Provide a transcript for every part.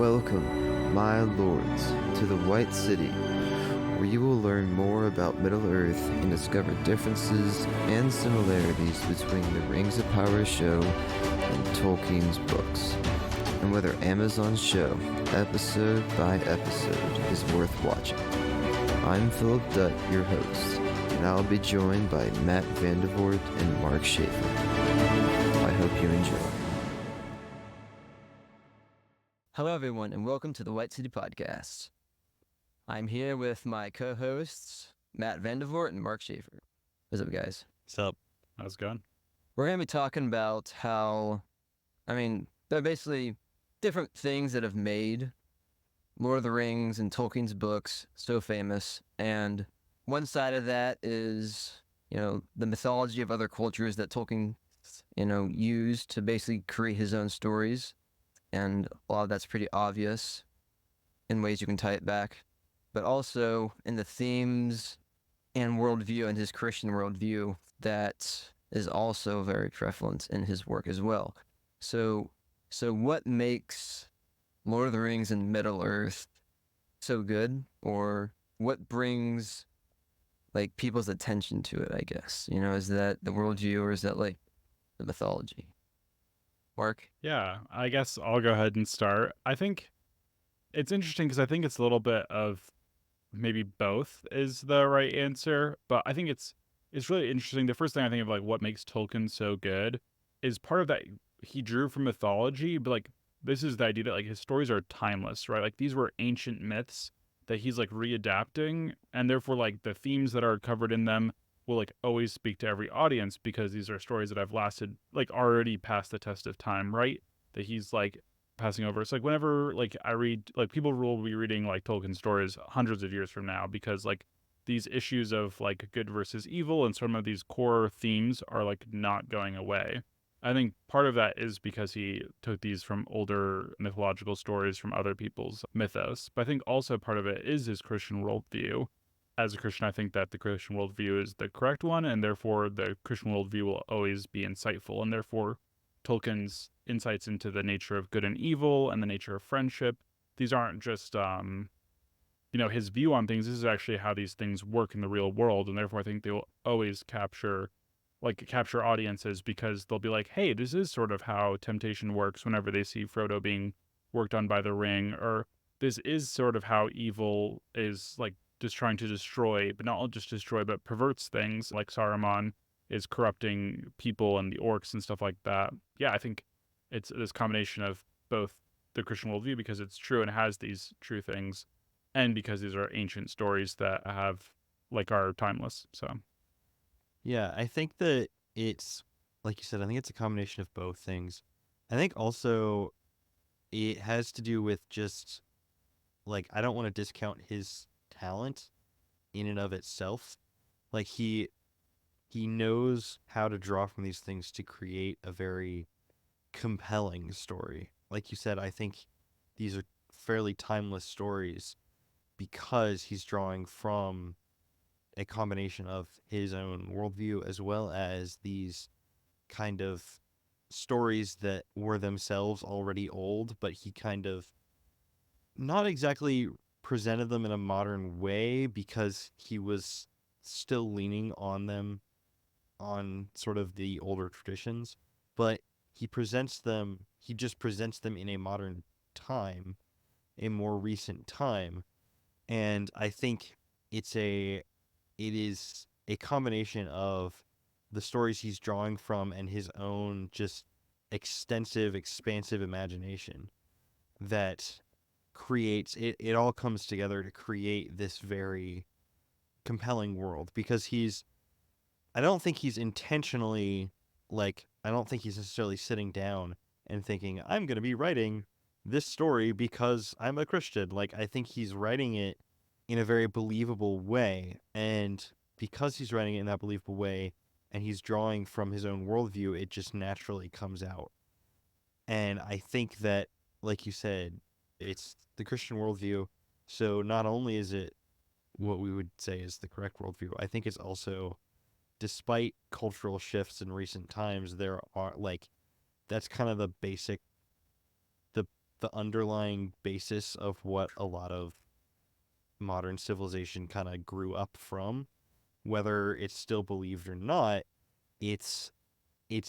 Welcome, my lords, to the White City, where you will learn more about Middle-earth and discover differences and similarities between the Rings of Power show and Tolkien's books, and whether Amazon's show, episode by episode, is worth watching. I'm Philip Dutt, your host, and I'll be joined by Matt Vandervoort and Mark Schaefer. I hope you enjoy. Hello, everyone, and welcome to the White City Podcast. I'm here with my co-hosts, Matt Vandervoort and Mark Schaefer. What's up, guys? What's up? How's it going? We're going to be talking about how, they're basically different things that have made Lord of the Rings and Tolkien's books so famous. And one side of that is, the mythology of other cultures that Tolkien, used to basically create his own stories. And a lot of that's pretty obvious in ways you can tie it back, but also in the themes and worldview and his Christian worldview that is also very prevalent in his work as well. So what makes Lord of the Rings and Middle-earth so good, or what brings people's attention to it, I guess? Is that the worldview, or is that the mythology? Mark? Yeah, I guess I'll go ahead and start. I think it's interesting because I think it's a little bit of maybe both is the right answer, but I think it's really interesting. The first thing I think of what makes Tolkien so good is part of that he drew from mythology, but this is the idea that his stories are timeless, right? These were ancient myths that he's readapting, and therefore the themes that are covered in them will always speak to every audience because these are stories that have lasted already past the test of time, right? That he's passing over. It's whenever I read people will be reading Tolkien stories hundreds of years from now because these issues of good versus evil and some of these core themes are not going away. I think part of that is because he took these from older mythological stories from other people's mythos. But I think also part of it is his Christian worldview. As a Christian, I think that the Christian worldview is the correct one, and therefore the Christian worldview will always be insightful. And therefore, Tolkien's insights into the nature of good and evil and the nature of friendship, these aren't just, his view on things. This is actually how these things work in the real world. And therefore, I think they will always capture audiences because they'll be hey, this is sort of how temptation works whenever they see Frodo being worked on by the ring, or this is sort of how evil is just trying to destroy, but not just destroy, but perverts things, like Saruman is corrupting people and the orcs and stuff like that. Yeah, I think it's this combination of both the Christian worldview because it's true and has these true things, and because these are ancient stories that have are timeless. So yeah, I think that it's like you said, I think it's a combination of both things. I think also it has to do with just I don't want to discount his talent in and of itself. He knows how to draw from these things to create a very compelling story. Like you said, I think these are fairly timeless stories because he's drawing from a combination of his own worldview as well as these kind of stories that were themselves already old, but he kind of not exactly presented them in a modern way because he was still leaning on them on sort of the older traditions, but he just presents them in a modern time, a more recent time. And I think it is a combination of the stories he's drawing from and his own just extensive, expansive imagination that creates it all comes together to create this very compelling world because I don't think he's intentionally I don't think he's necessarily sitting down and thinking I'm going to be writing this story because I'm a Christian. I think he's writing it in a very believable way, and because he's writing it in that believable way and he's drawing from his own worldview, it just naturally comes out. And I think that, like you said, it's the Christian worldview. So not only is it what we would say is the correct worldview, I think it's also, despite cultural shifts in recent times, there are that's kind of the the underlying basis of what a lot of modern civilization kind of grew up from. Whether it's still believed or not, it's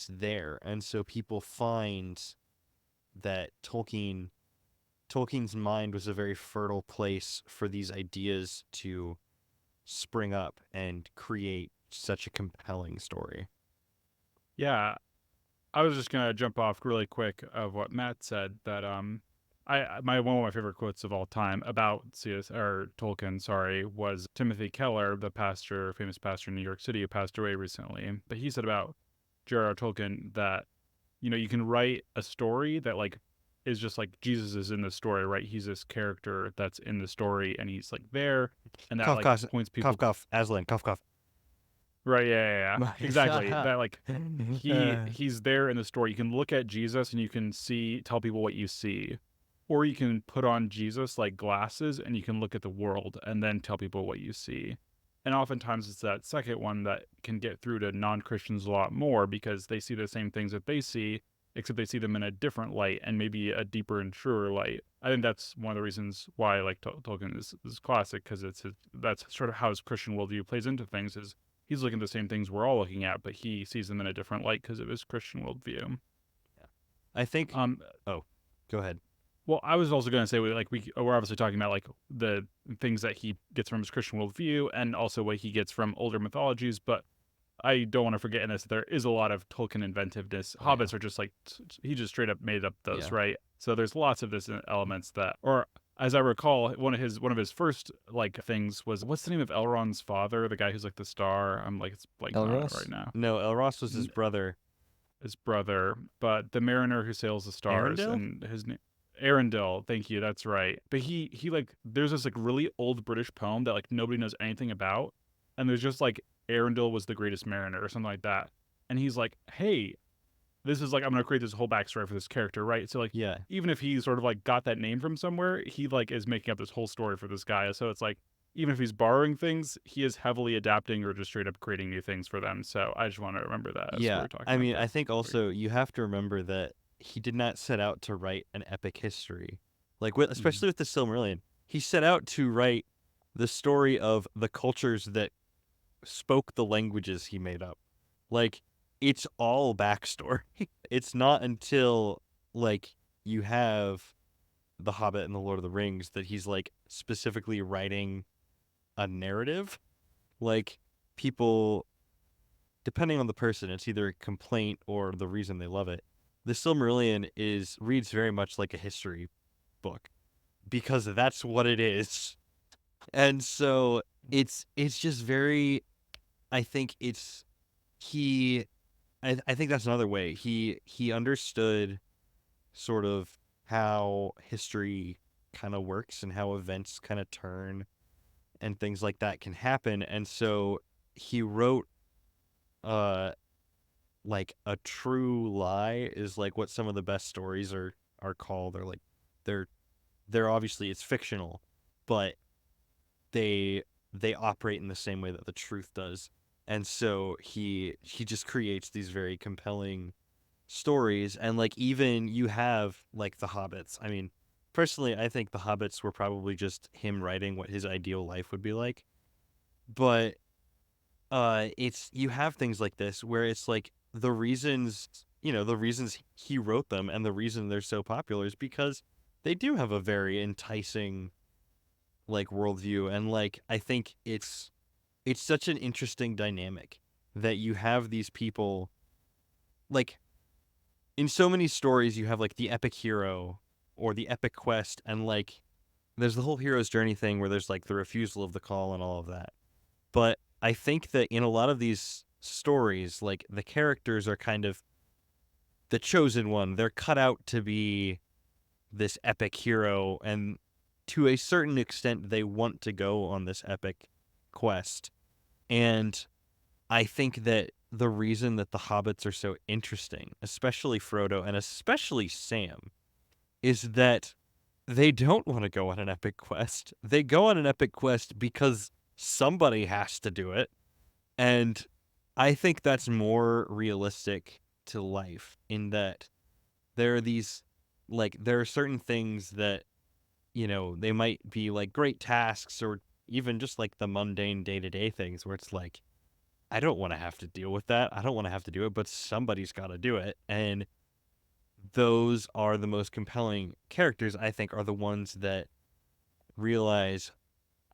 there. And so people find that Tolkien's mind was a very fertile place for these ideas to spring up and create such a compelling story. Yeah, I was just gonna jump off really quick of what Matt said that one of my favorite quotes of all time about Tolkien, was Timothy Keller, the famous pastor in New York City who passed away recently. But he said about J.R.R. Tolkien that you can write a story that like is just like Jesus is in the story, right? He's this character that's in the story and he's like there, and that Cough, like cough, points people cough, Aslan, cough. right. Yeah. Exactly. That like Uh, he's there in the story. You can look at Jesus and you can tell people what you see. Or you can put on Jesus like glasses and you can look at the world and then tell people what you see. And oftentimes it's that second one that can get through to non-Christians a lot more because they see the same things that they see, except they see them in a different light and maybe a deeper and truer light. I think that's one of the reasons why like Tolkien is classic, because that's sort of how his Christian worldview plays into things. Is he's looking at the same things we're all looking at, but he sees them in a different light because of his Christian worldview. I think. Oh, go ahead. Well, I was also going to say we're obviously talking about like the things that he gets from his Christian worldview and also what he gets from older mythologies, but I don't want to forget in this that there is a lot of Tolkien inventiveness. Oh, Hobbits are just like he just straight up made up those, right? So there's lots of this elements that, or as I recall, one of his first like things was, what's the name of Elrond's father, the guy who's like the star? I'm like, it's blanking on it Elros? right now. No, Elros was his brother. His brother, but the mariner who sails the stars, Arendelle? and his name Arendelle, thank you, that's right. But he like there's this like really old British poem that like nobody knows anything about, and there's just like Arendelle was the greatest mariner or something like that. And he's like, hey, this is like I'm gonna create this whole backstory for this character, right? So like Yeah. even if he sort of like got that name from somewhere, he like is making up this whole story for this guy. So it's like even if he's borrowing things, he is heavily adapting or just straight up creating new things for them. So I just want to remember that as we're talking I about mean, that. I think also you have to remember that he did not set out to write an epic history. Like, especially with the Silmarillion, he set out to write the story of the cultures that spoke the languages he made up. Like, it's all backstory. It's not until, like, you have The Hobbit and The Lord of the Rings that he's, like, specifically writing a narrative. Like, people, depending on the person, it's either a complaint or the reason they love it. The Silmarillion reads very much like a history book because that's what it is. And so it's just very, I think it's I think that's another way he understood sort of how history kind of works and how events kind of turn and things like that can happen. And so he wrote like a true lie is like what some of the best stories are called. They're like they're obviously it's fictional, but they operate in the same way that the truth does. And so he just creates these very compelling stories. And like even you have like the Hobbits. I mean, personally, I think the Hobbits were probably just him writing what his ideal life would be like. But it's you have things like this where it's like the reasons he wrote them and the reason they're so popular is because they do have a very enticing like worldview. And like I think it's such an interesting dynamic that you have these people like in so many stories you have like the epic hero or the epic quest, and like there's the whole hero's journey thing where there's like the refusal of the call and all of that. But I think that in a lot of these stories, like the characters are kind of the chosen one. They're cut out to be this epic hero, and to a certain extent, they want to go on this epic quest. And I think that the reason that the hobbits are so interesting, especially Frodo and especially Sam, is that they don't want to go on an epic quest. They go on an epic quest because somebody has to do it. And I think that's more realistic to life in that there are these like there are certain things that, they might be like great tasks or even just like the mundane day-to-day things where it's like, I don't want to have to deal with that. I don't want to have to do it, but somebody's got to do it. And those are the most compelling characters, I think, are the ones that realize,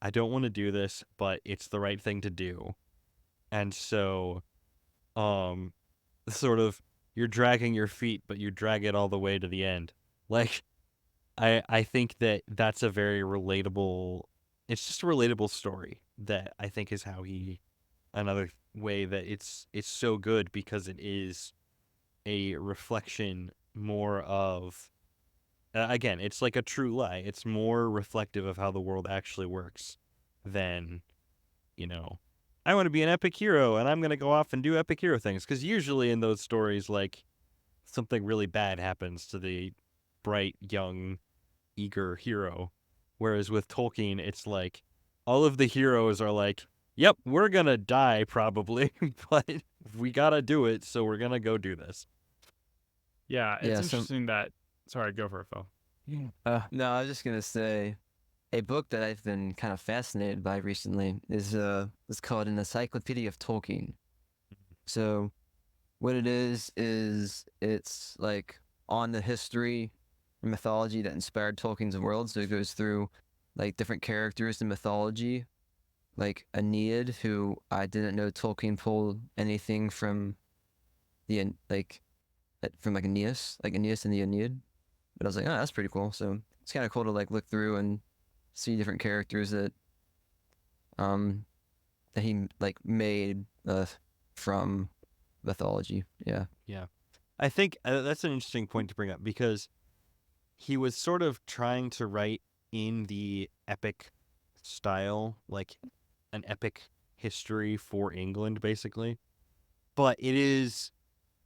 I don't want to do this, but it's the right thing to do. And so, um, sort of, you're dragging your feet, but you drag it all the way to the end. Like, I think that that's a very relatable, it's just a relatable story that I think is how another way that it's so good because it is a reflection more of, again, it's like a true lie. It's more reflective of how the world actually works than, I want to be an epic hero and I'm going to go off and do epic hero things. Because usually in those stories, like, something really bad happens to the bright, young, eager hero. Whereas with Tolkien, it's like all of the heroes are like, yep, we're going to die probably, but we got to do it. So we're going to go do this. Yeah, it's Yeah, so interesting that. Sorry, go for it, Phil. no, I was just gonna say a book that I've been kind of fascinated by recently is called an Encyclopedia of Tolkien. So what it is it's like on the history and mythology that inspired Tolkien's world. So it goes through like different characters in mythology, like Aeneid, who I didn't know Tolkien pulled anything from from like Aeneas, like Aeneas and the Aeneid. But I was like, oh, that's pretty cool. So it's kind of cool to like look through and see different characters um that he like made from mythology. Yeah. Yeah. I think that's an interesting point to bring up because he was sort of trying to write in the epic style, like an epic history for England, basically. But it is,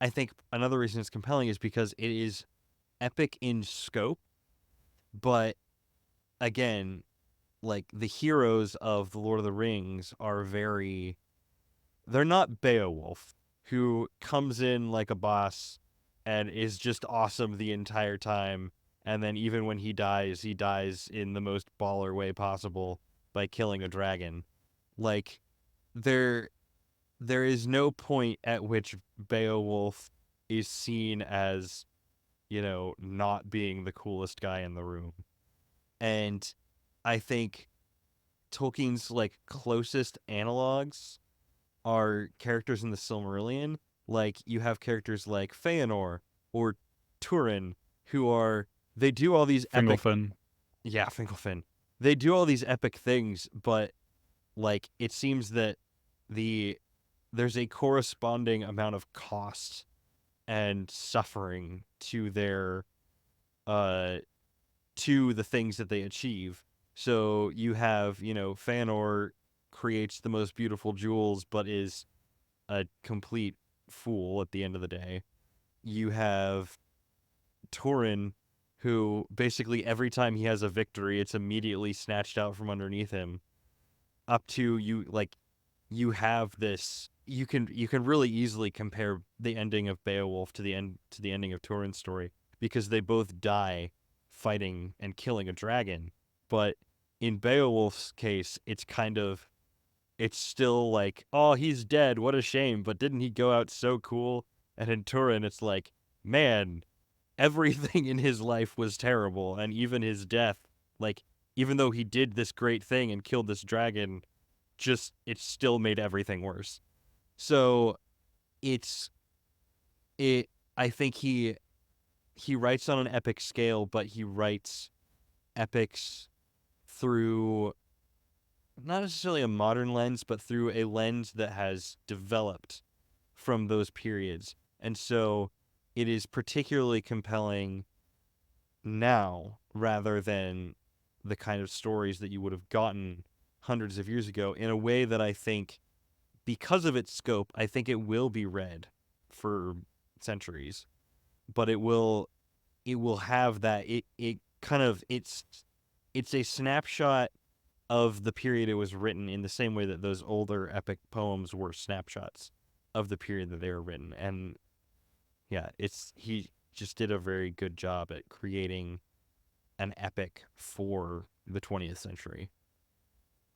I think, another reason it's compelling is because it is epic in scope, but again, like the heroes of the Lord of the Rings are they're not Beowulf, who comes in like a boss and is just awesome the entire time. And then even when he dies in the most baller way possible by killing a dragon. Like, there is no point at which Beowulf is seen as, not being the coolest guy in the room. And I think Tolkien's like closest analogs are characters in the Silmarillion. Like, you have characters like Feanor or Turin, who they do all these epic... Fingolfin. Yeah, Finkelfin. They do all these epic things, but, like, it seems that there's a corresponding amount of cost and suffering to to the things that they achieve. So you have, Feanor creates the most beautiful jewels, but is a complete fool at the end of the day. You have Turin, who basically every time he has a victory, it's immediately snatched out from underneath him. Up to you have this. You can really easily compare the ending of Beowulf to the ending of Turin's story because they both die fighting and killing a dragon. But in Beowulf's case, it's still like, oh, he's dead. What a shame. But didn't he go out so cool? And in Turin, it's like, man, everything in his life was terrible. And even his death, like, even though he did this great thing and killed this dragon, it still made everything worse. So I think he writes on an epic scale, but he writes epics through not necessarily a modern lens, but through a lens that has developed from those periods. And so it is particularly compelling now rather than the kind of stories that you would have gotten hundreds of years ago in a way that I think, because of its scope, I think it will be read for centuries. But it will have that it kind of it's a snapshot of the period it was written in the same way that those older epic poems were snapshots of the period that they were written. And yeah, just did a very good job at creating an epic for the 20th century.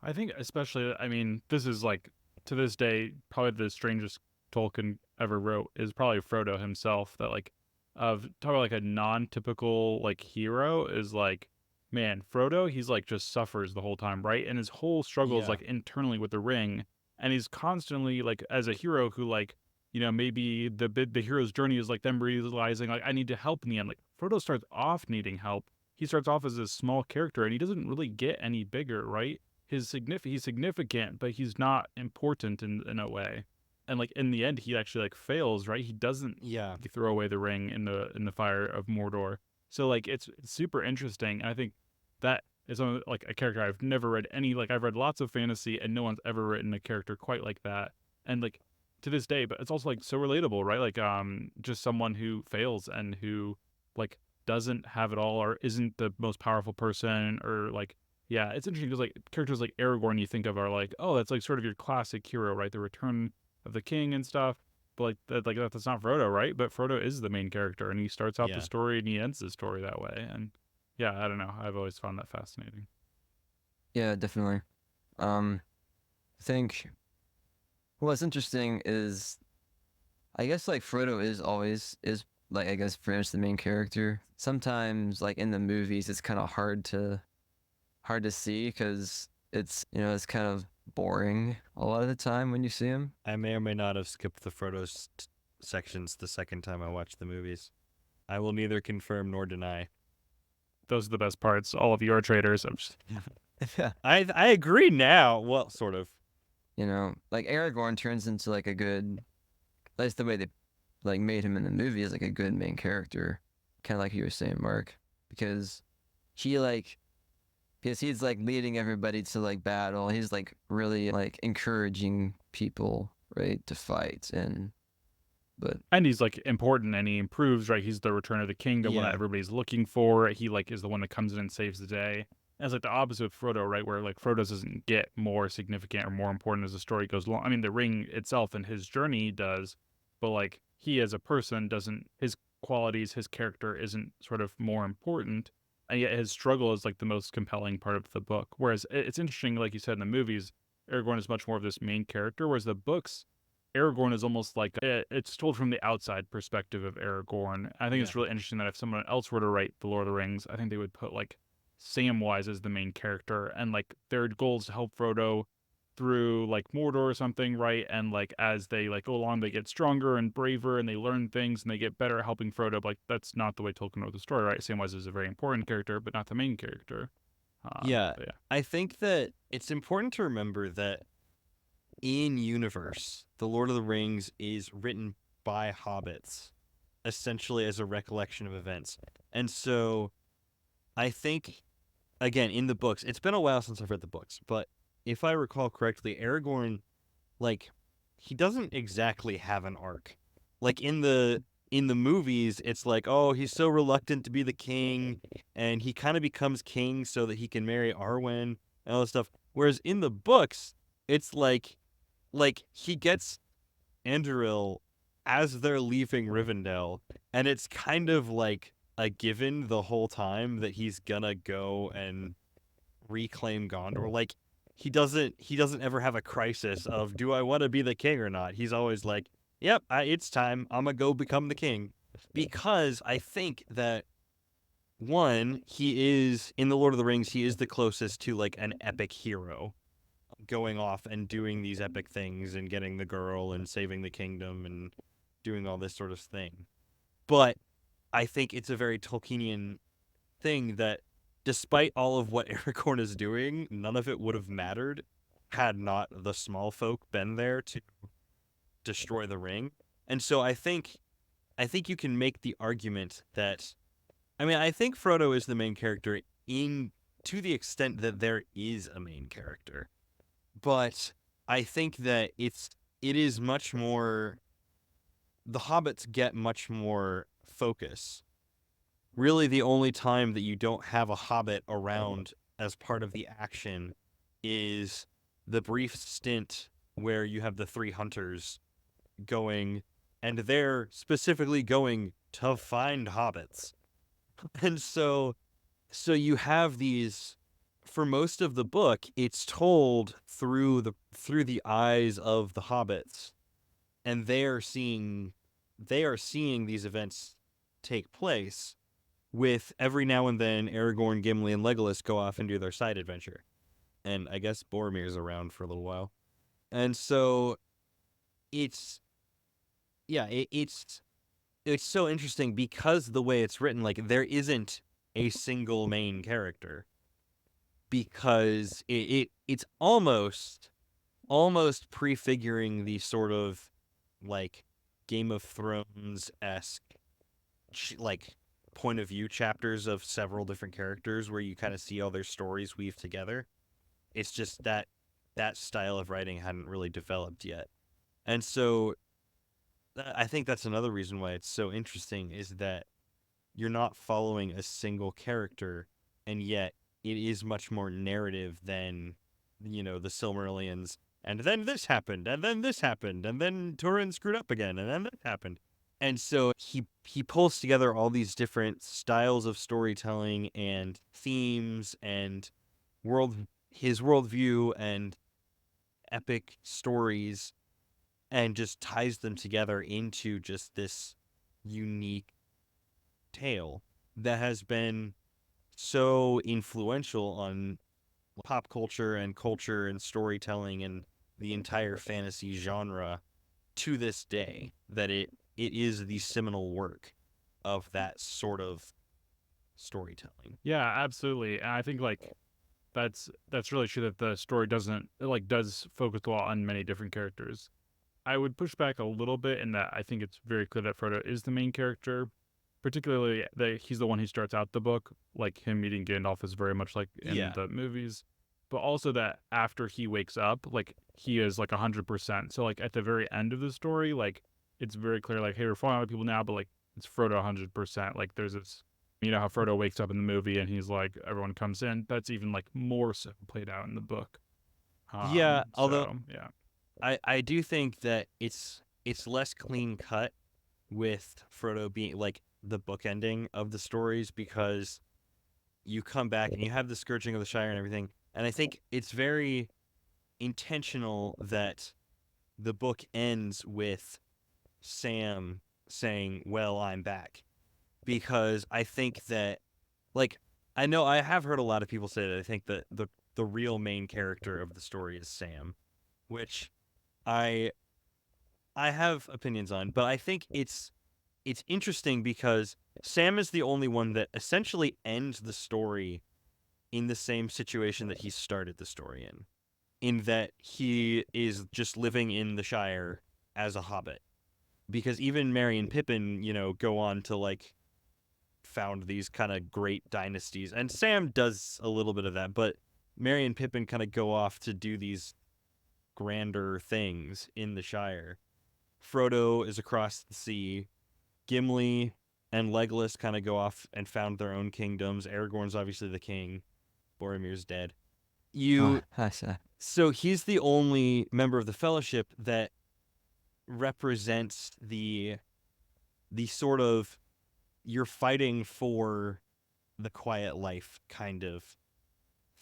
I think especially, I mean, this is like, to this day, probably the strangest Tolkien ever wrote is probably Frodo himself. That like, of talk about like a non-typical like hero is like, man, Frodo, he's like just suffers the whole time, right? And his whole struggle is Yeah. like internally with the ring, and he's constantly like as a hero who like, maybe the hero's journey is like them realizing like I need to help in the end. Like Frodo starts off needing help. He starts off as a small character, and he doesn't really get any bigger, right? He's significant, but he's not important in a way. And like in the end, he actually like fails, right? He doesn't Yeah. throw away the ring in the fire of Mordor. So like it's super interesting. And I think that is like a character I've never read any like I've read lots of fantasy and no one's ever written a character quite like that. And like to this day, but it's also like so relatable, right? Like just someone who fails and who like doesn't have it all or isn't the most powerful person or like yeah, it's interesting because like characters like Aragorn you think of are like, oh, that's like sort of your classic hero, right? The return of the king and stuff. But that's not Frodo, right? But Frodo is the main character, and he starts out the Yeah. story and he ends the story that way. And yeah, I don't know. I've always found that fascinating. Yeah, definitely. I think what's interesting is I guess like Frodo is like I guess pretty much the main character. Sometimes like in the movies it's kind of hard to see because it's kind of boring a lot of the time when you see him. I may or may not have skipped the Frodo sections the second time I watched the movies. I will neither confirm nor deny. Those are the best parts. All of you are traitors. Yeah. I agree now. Well, sort of. Like Aragorn turns into like a good, at least the way they like made him in the movie is like a good main character, kind of like you were saying, Mark, because he like because he's like leading everybody to like battle. He's like really like encouraging people, right, to fight but And he's like important and he improves, right? He's the return of the king, the one that Yeah. everybody's looking for. He like is the one that comes in and saves the day. And it's like the opposite of Frodo, right? Where like Frodo doesn't get more significant or more important as the story goes along. I mean, the ring itself and his journey does, but like he as a person doesn't, his qualities, his character isn't sort of more important. And yet his struggle is like the most compelling part of the book. Whereas it's interesting, like you said in the movies, Aragorn is much more of this main character, whereas the books, Aragorn is almost like it's told from the outside perspective of Aragorn. I think it's Yeah. really interesting that if someone else were to write The Lord of the Rings, I think they would put like Samwise as the main character, and like their goal is to help Frodo through like Mordor or something, right? And like as they like go along, they get stronger and braver, and they learn things, and they get better at helping Frodo. But like that's not the way Tolkien wrote the story, right? Samwise is a very important character, but not the main character. Yeah. But yeah. I think that it's important to remember that in universe, The Lord of the Rings is written by hobbits, essentially as a recollection of events. And so I think, again, in the books, it's been a while since I've read the books, but if I recall correctly, Aragorn, like, he doesn't exactly have an arc. Like in the movies, it's like, oh, he's so reluctant to be the king, and he kind of becomes king so that he can marry Arwen and all this stuff. Whereas in the books, it's like he gets Anduril as they're leaving Rivendell, and it's kind of like a given the whole time that he's gonna go and reclaim Gondor. Like he doesn't ever have a crisis of do I want to be the king or not. He's always like, "Yep, it's time. I'm gonna go become the king," because I think that one, he is in the Lord of the Rings. He is the closest to like an epic hero going off and doing these epic things and getting the girl and saving the kingdom and doing all this sort of thing. But I think it's a very Tolkienian thing that despite all of what Aragorn is doing, none of it would have mattered had not the small folk been there to destroy the ring. And so I think you can make the argument that I think Frodo is the main character in to the extent that there is a main character. But I think that it is much more the hobbits get much more focus. Really the only time that you don't have a hobbit around as part of the action is the brief stint where you have the three hunters going and they're specifically going to find hobbits. And so you have these, for most of the book, it's told through the eyes of the hobbits, and they are seeing these events take place, with every now and then Aragorn, Gimli, and Legolas go off and do their side adventure. And I guess Boromir's around for a little while. And so it's it's so interesting because the way it's written, like, there isn't a single main character, because it's almost prefiguring the sort of like Game of Thrones-esque like point of view chapters of several different characters where you kind of see all their stories weave together. It's just that style of writing hadn't really developed yet. And so I think that's another reason why it's so interesting, is that you're not following a single character, and yet it is much more narrative than, the Silmarillions. And then this happened, and then this happened, and then Turin screwed up again, and then that happened. And so he pulls together all these different styles of storytelling and themes and his worldview and epic stories, and just ties them together into just this unique tale that has been so influential on pop culture and storytelling and the entire fantasy genre to this day, that it is the seminal work of that sort of storytelling. Yeah, absolutely. And I think like that's really true that the story does focus a lot on many different characters. I would push back a little bit in that I think it's very clear that Frodo is the main character, particularly that he's the one who starts out the book. Like him meeting Gandalf is very much like in the movies, but also that after he wakes up, like he is like 100%. So like at the very end of the story, like it's very clear, like, hey, we're following other people now, but like it's Frodo 100%. Like there's this, how Frodo wakes up in the movie and he's like, everyone comes in. That's even like more so played out in the book. Although Yeah. I do think that it's less clean cut with Frodo being like the book ending of the stories, because you come back and you have the Scourging of the Shire and everything, and I think it's very intentional that the book ends with Sam saying, "Well, I'm back," because I think that, like, I know I have heard a lot of people say that I think that the real main character of the story is Sam, which I have opinions on, but I think it's interesting because Sam is the only one that essentially ends the story in the same situation that he started the story in that he is just living in the Shire as a hobbit. Because even Merry and Pippin, go on to like found these kind of great dynasties, and Sam does a little bit of that, but Merry and Pippin kind of go off to do these grander things in the Shire. Frodo is across the sea. Gimli and Legolas kind of go off and found their own kingdoms. Aragorn's obviously the king. Boromir's dead. So he's the only member of the Fellowship that represents the sort of, you're fighting for the quiet life kind of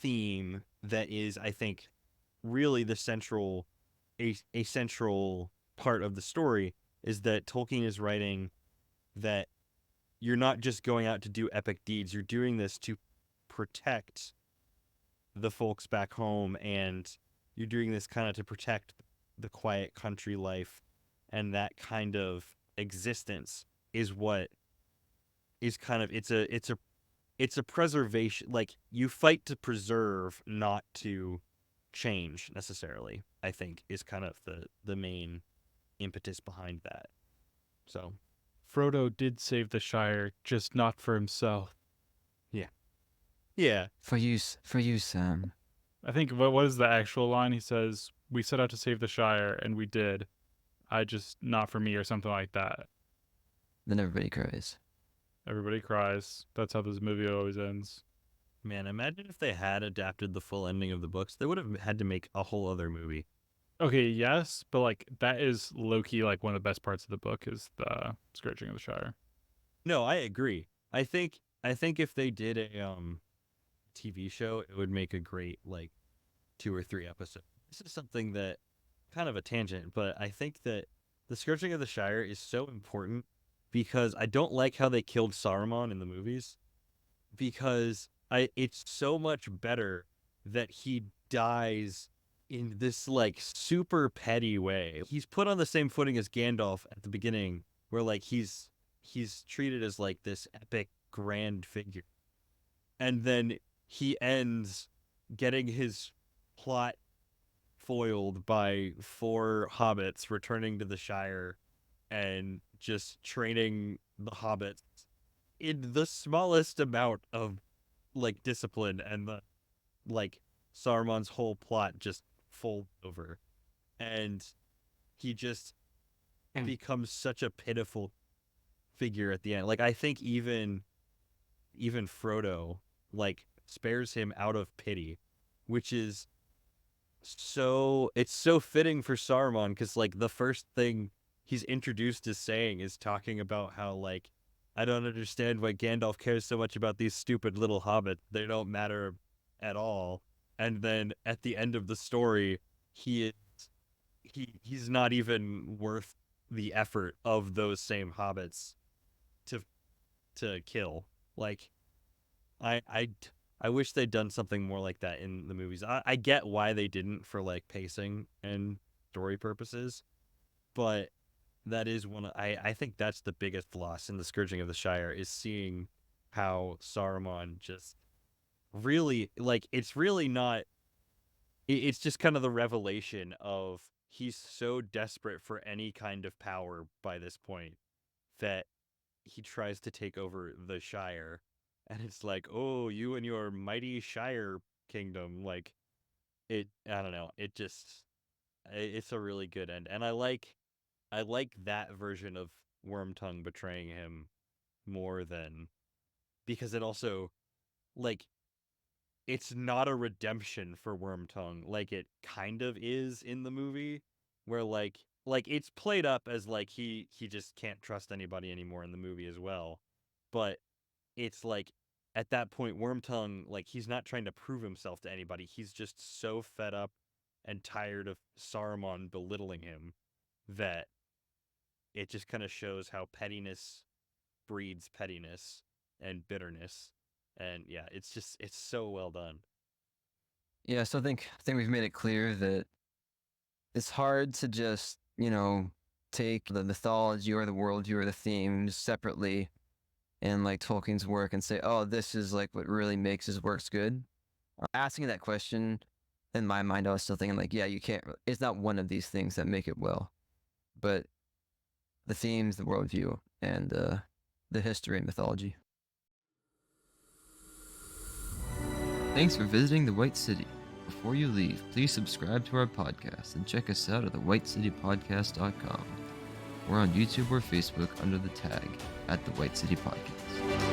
theme that is, I think, really the central a central part of the story, is that Tolkien is writing that you're not just going out to do epic deeds, you're doing this to protect the folks back home, and you're doing this kind of to protect the quiet country life, and that kind of existence is what is kind of, it's a preservation, like you fight to preserve, not to change necessarily, I think is kind of the main impetus behind that. So Frodo did save the Shire, just not for himself. yeah, For you, Sam. I think what is the actual line? He says, "We set out to save the Shire, and we did. I just not for me," or something like that. Then everybody cries. Everybody cries. That's how this movie always ends. man, imagine if they had adapted the full ending of the books. They would have had to make a whole other movie. Okay, yes, but like that is low key like one of the best parts of the book is the Scourging of the Shire. No, I agree. I think if they did a TV show, it would make a great like 2 or 3 episodes. This is something that kind of a tangent, but I think that the Scourging of the Shire is so important because I don't like how they killed Saruman in the movies because it's so much better that he dies in this like super petty way. He's put on the same footing as Gandalf at the beginning where like he's treated as like this epic grand figure. And then he ends getting his plot foiled by 4 hobbits returning to the Shire and just training the hobbits in the smallest amount of like discipline, and the like Saruman's whole plot just folds over, and he just becomes such a pitiful figure at the end. Like I think even Frodo like spares him out of pity, which is it's so fitting for Saruman because like the first thing he's introduced as saying is talking about how like I don't understand why Gandalf cares so much about these stupid little hobbits. They don't matter at all. And then at the end of the story, he's not even worth the effort of those same hobbits to kill. Like I I I wish they'd done something more like that in the movies. I get why they didn't for like pacing and story purposes, but that is I think that's the biggest loss in the Scourging of the Shire is seeing how Saruman just really like it's really not it's just kind of the revelation of he's so desperate for any kind of power by this point that he tries to take over the Shire, and it's like, oh, you and your mighty Shire kingdom, like I don't know, it's a really good end, and I like that version of Wormtongue betraying him more than because it also like it's not a redemption for Wormtongue like it kind of is in the movie where like it's played up as like he just can't trust anybody anymore in the movie as well. But it's like at that point Wormtongue like he's not trying to prove himself to anybody. He's just so fed up and tired of Saruman belittling him that it just kind of shows how pettiness breeds pettiness and bitterness. And yeah, it's so well done. Yeah, so I think we've made it clear that it's hard to just, take the mythology or the worldview or the themes separately in like Tolkien's work and say, oh, this is like what really makes his works good. Asking that question, in my mind, I was still thinking like, yeah, you can't, it's not one of these things that make it well, but the themes, the worldview, and the history and mythology. Thanks for visiting the White City. Before you leave, please subscribe to our podcast and check us out at thewhitecitypodcast.com. We're on YouTube or Facebook under the tag @The White City Podcast.